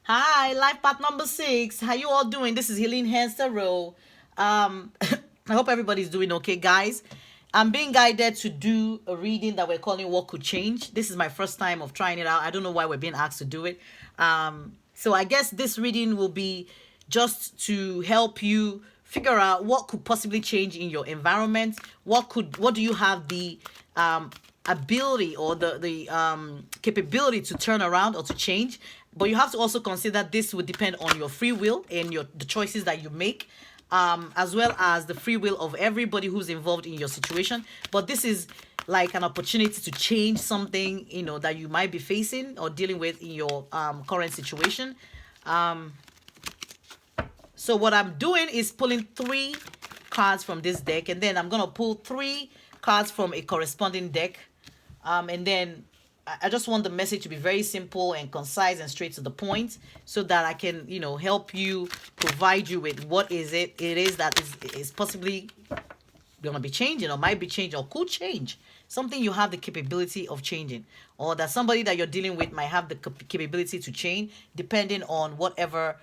Hi, life path number 6. How you all doing? This is Healing Hands Tarot. I hope everybody's doing okay, guys. I'm being guided to do a reading that we're calling What Could Change. This is my first time of trying it out. I don't know why we're being asked to do it. So I guess this reading will be just to help you figure out what could possibly change in your environment. What do you have the ability or the capability to turn around or to change? But you have to also consider this would depend on your free will and the choices that you make, as well as the free will of everybody who's involved in your situation. But this is like an opportunity to change something, that you might be facing or dealing with in your current situation. So what I'm doing is pulling 3 cards from this deck, and then I'm gonna pull 3 cards from a corresponding deck. And then I just want the message to be very simple and concise and straight to the point, so that I can, help you, provide you with what it is that is possibly gonna be changing, or might be changing, or could change. Something you have the capability of changing, or that somebody that you're dealing with might have the capability to change, depending on whatever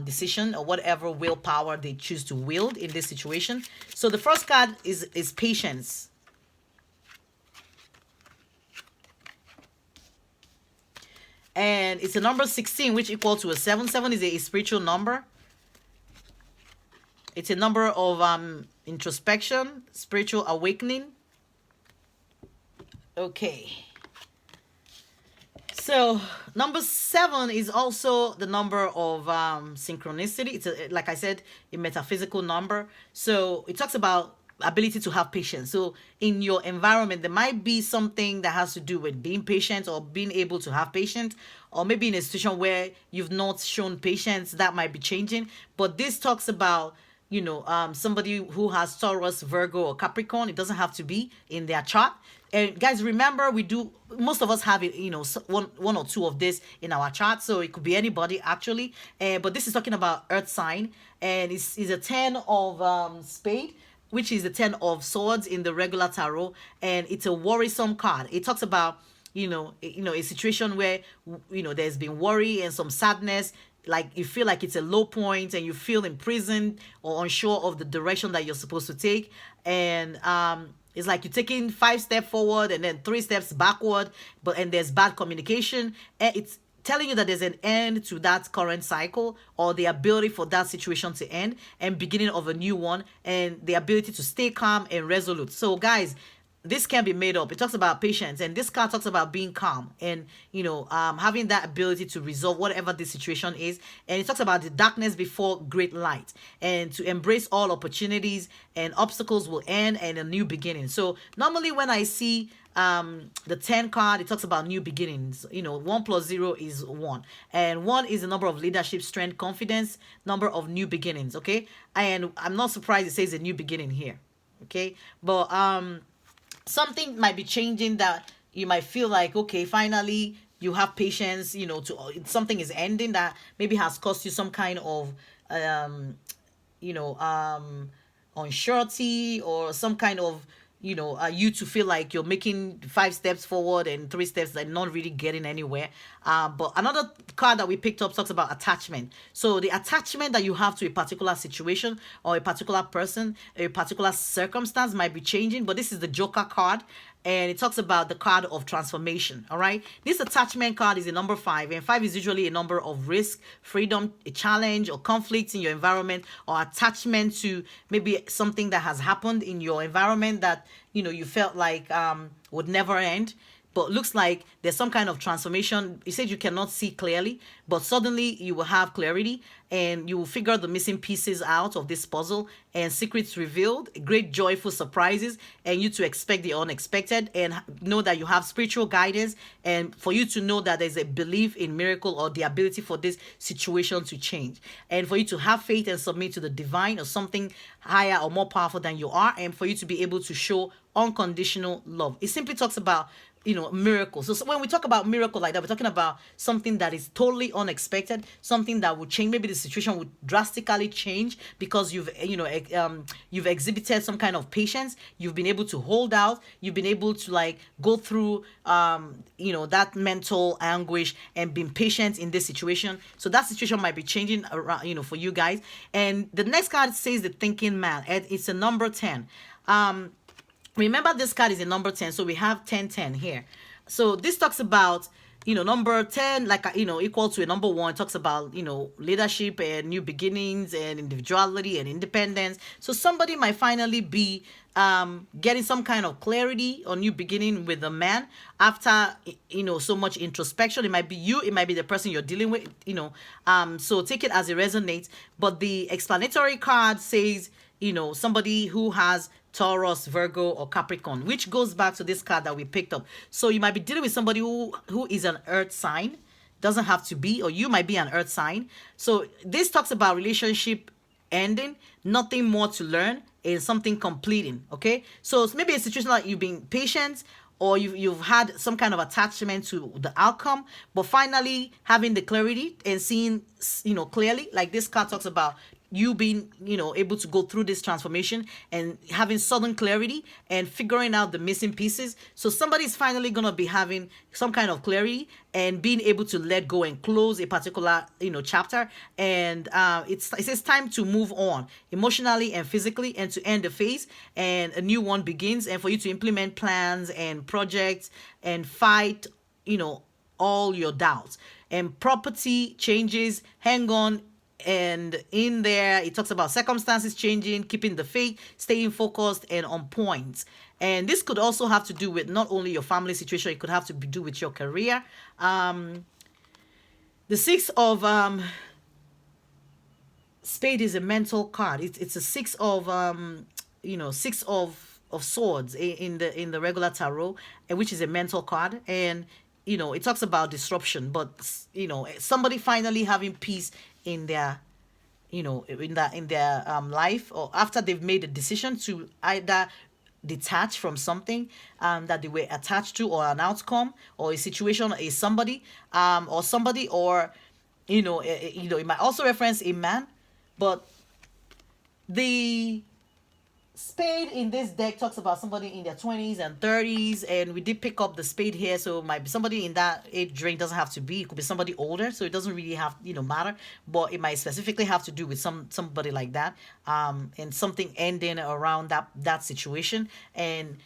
decision or whatever willpower they choose to wield in this situation. So the first card is patience. And it's a number 16, which equal to a 7. 7 is a spiritual number. It's a number of introspection, spiritual awakening. Okay. So number 7 is also the number of synchronicity. It's like I said, a metaphysical number. So it talks about ability to have patience. So in your environment, there might be something that has to do with being patient or being able to have patience, or maybe in a situation where you've not shown patience, that might be changing. But this talks about somebody who has Taurus, Virgo, or Capricorn. It doesn't have to be in their chart. And guys, remember, most of us have it, one or two of this in our chart. So it could be anybody actually. But this is talking about Earth sign, and it's a 10 of spade, which is the 10 of swords in the regular tarot, and it's a worrisome card. It talks about a situation where there's been worry and some sadness, like you feel like it's a low point and you feel imprisoned or unsure of the direction that you're supposed to take. And it's like you're taking 5 steps forward and then 3 steps backward, and there's bad communication, and it's telling you that there's an end to that current cycle, or the ability for that situation to end and beginning of a new one, and the ability to stay calm and resolute. So guys, this can be made up. It talks about patience, and this card talks about being calm and having that ability to resolve whatever the situation is. And it talks about the darkness before great light, and to embrace all opportunities, and obstacles will end and a new beginning. So normally when I see the 10 card, it talks about new beginnings. 1 plus 0 is 1, and 1 is the number of leadership, strength, confidence, number of new beginnings. Okay, and I'm not surprised it says a new beginning here. Okay, but something might be changing, that you might feel like, okay, finally you have patience, something is ending that maybe has caused you some kind of you know unsurety, or some kind of you to feel like you're making 5 steps forward and 3 steps and not really getting anywhere. But another card that we picked up talks about attachment. So the attachment that you have to a particular situation or a particular person, a particular circumstance might be changing. But this is the Joker card, and it talks about the card of transformation. All right, this attachment card is a number 5, and 5 is usually a number of risk, freedom, a challenge, or conflicts in your environment, or attachment to maybe something that has happened in your environment that you felt like would never end. But looks like there's some kind of transformation. You said you cannot see clearly, but suddenly you will have clarity, and you will figure the missing pieces out of this puzzle, and secrets revealed, great joyful surprises, and you to expect the unexpected, and know that you have spiritual guidance, and for you to know that there's a belief in miracle, or the ability for this situation to change, and for you to have faith and submit to the divine, or something higher or more powerful than you are, and for you to be able to show unconditional love. It simply talks about miracle. So when we talk about miracle like that, we're talking about something that is totally unexpected, something that would change. Maybe the situation would drastically change because you've exhibited some kind of patience. You've been able to hold out. You've been able to like go through that mental anguish and being patient in this situation. So that situation might be changing around, for you guys. And the next card says the thinking man, and it's a number 10. Remember, this card is a number 10, so we have 10 here. So this talks about, number 10, like, equal to a number 1, talks about, leadership and new beginnings and individuality and independence. So somebody might finally be getting some kind of clarity or new beginning with a man after, so much introspection. It might be you, it might be the person you're dealing with, so take it as it resonates. But the explanatory card says, somebody who has Taurus, Virgo, or Capricorn, which goes back to this card that we picked up. So you might be dealing with somebody who is an earth sign. Doesn't have to be, or you might be an earth sign. So this talks about relationship ending, nothing more to learn, and something completing. Okay, so it's maybe a situation like you've been patient, or you've had some kind of attachment to the outcome, but finally having the clarity and seeing clearly, like this card talks about you being able to go through this transformation and having sudden clarity and figuring out the missing pieces. So somebody's finally going to be having some kind of clarity and being able to let go and close a particular chapter. And it says time to move on emotionally and physically, and to end the phase and a new one begins, and for you to implement plans and projects and fight all your doubts. And property changes, hang on. And in there, it talks about circumstances changing, keeping the faith, staying focused and on point. And this could also have to do with not only your family situation, it could have to do with your career. The six of spade is a mental card. It's a six of six of swords in the regular tarot, which is a mental card. And it talks about disruption, but somebody finally having peace in their in their life, or after they've made a decision to either detach from something that they were attached to, or an outcome or a situation, a somebody or somebody, or it might also reference a man. But the spade in this deck talks about somebody in their 20s and 30s, and we did pick up the spade here, so it might be somebody in that age range. Doesn't have to be, it could be somebody older, so it doesn't really have matter, but it might specifically have to do with somebody like that, and something ending around that situation, and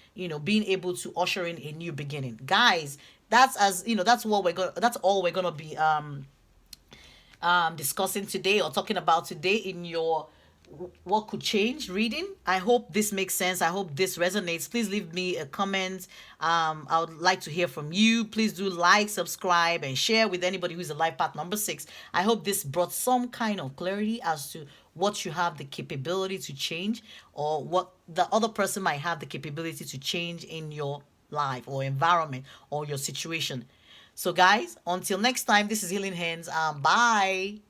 being able to usher in a new beginning. Guys, that's that's all we're gonna be discussing today, or talking about today, in your what could change reading. I hope this makes sense. I hope this resonates. Please leave me a comment. I would like to hear from you. Please do like, subscribe, and share with anybody who's a life path number 6. I hope this brought some kind of clarity as to what you have the capability to change, or what the other person might have the capability to change in your life or environment or your situation. So guys, until next time, this is Healing Hands. Bye.